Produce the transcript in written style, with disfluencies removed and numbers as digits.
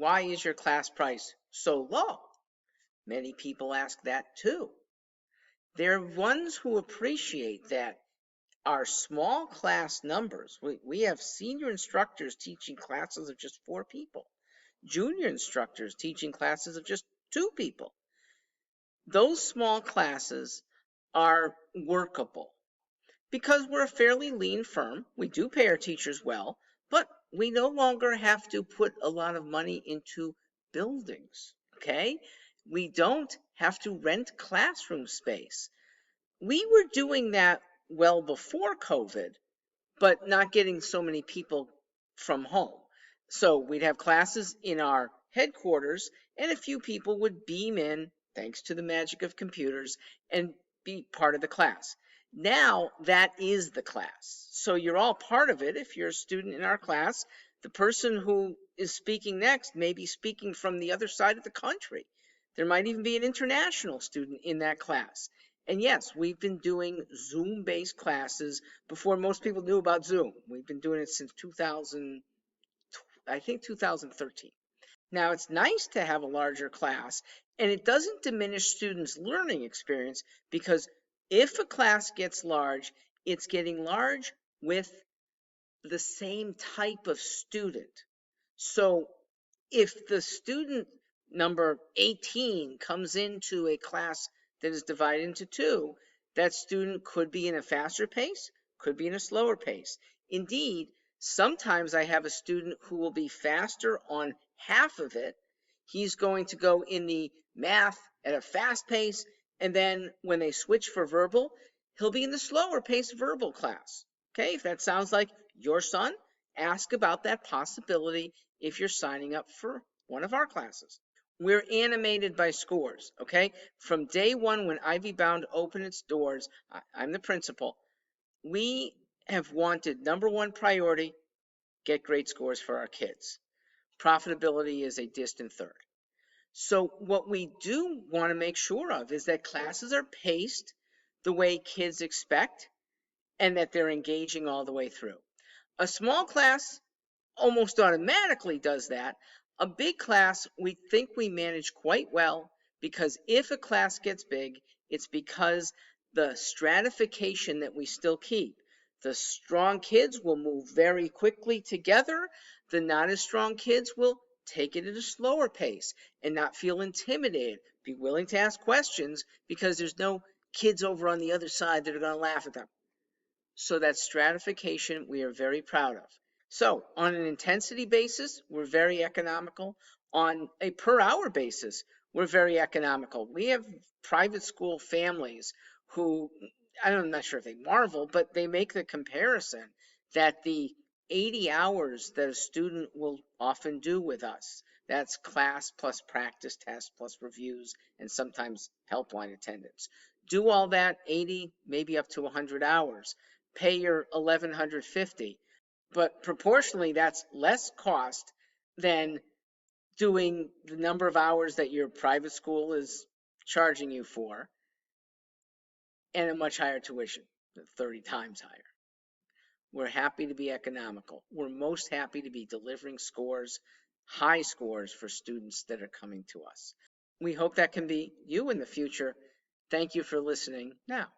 why is your class price so low? Many people ask that too. There are ones who appreciate that our small class numbers, we have senior instructors teaching classes of just 4 people, junior instructors teaching classes of just 2 people. Those small classes are workable because we're a fairly lean firm. We do pay our teachers well, but we no longer have to put a lot of money into buildings, okay? We don't have to rent classroom space. We were doing that well before COVID, but not getting so many people from home. So we'd have classes in our headquarters, and a few people would beam in, thanks to the magic of computers, and be part of the class. Now that is the class. So you're all part of it. If you're a student in our class, the person who is speaking next may be speaking from the other side of the country. There might even be an international student in that class. And yes, we've been doing Zoom-based classes before most people knew about Zoom. We've been doing it since 2000, I think 2013. Now, it's nice to have a larger class, and it doesn't diminish students' learning experience because if a class gets large, it's getting large with the same type of student. So if the student number 18 comes into a class that is divided into 2, that student could be in a faster pace, could be in a slower pace. Indeed, sometimes I have a student who will be faster on half of it. He's going to go in the math at a fast pace, and then when they switch for verbal, he'll be in the slower pace verbal class. Okay, if that sounds like your son, ask about that possibility if you're signing up for one of our classes. We're animated by scores, okay? From day one when Ivy Bound opened its doors, I'm the principal, we have wanted number one priority, get great scores for our kids. Profitability is a distant third. So what we do want to make sure of is that classes are paced the way kids expect and that they're engaging all the way through. A small class almost automatically does that. A big class, we think we manage quite well because if a class gets big, it's because the stratification that we still keep. The strong kids will move very quickly together. The not as strong kids will take it at a slower pace and not feel intimidated. Be willing to ask questions because there's no kids over on the other side that are going to laugh at them. So that stratification we are very proud of. So on an intensity basis, we're very economical. On a per hour basis, we're very economical. We have private school families who, I'm not sure if they marvel, but they make the comparison that the 80 hours that a student will often do with us, that's class plus practice tests plus reviews and sometimes helpline attendance. Do all that 80, maybe up to 100 hours. Pay your $1,150. But proportionally, that's less cost than doing the number of hours that your private school is charging you for and a much higher tuition, 30 times higher. We're happy to be economical. We're most happy to be delivering scores, high scores for students that are coming to us. We hope that can be you in the future. Thank you for listening now.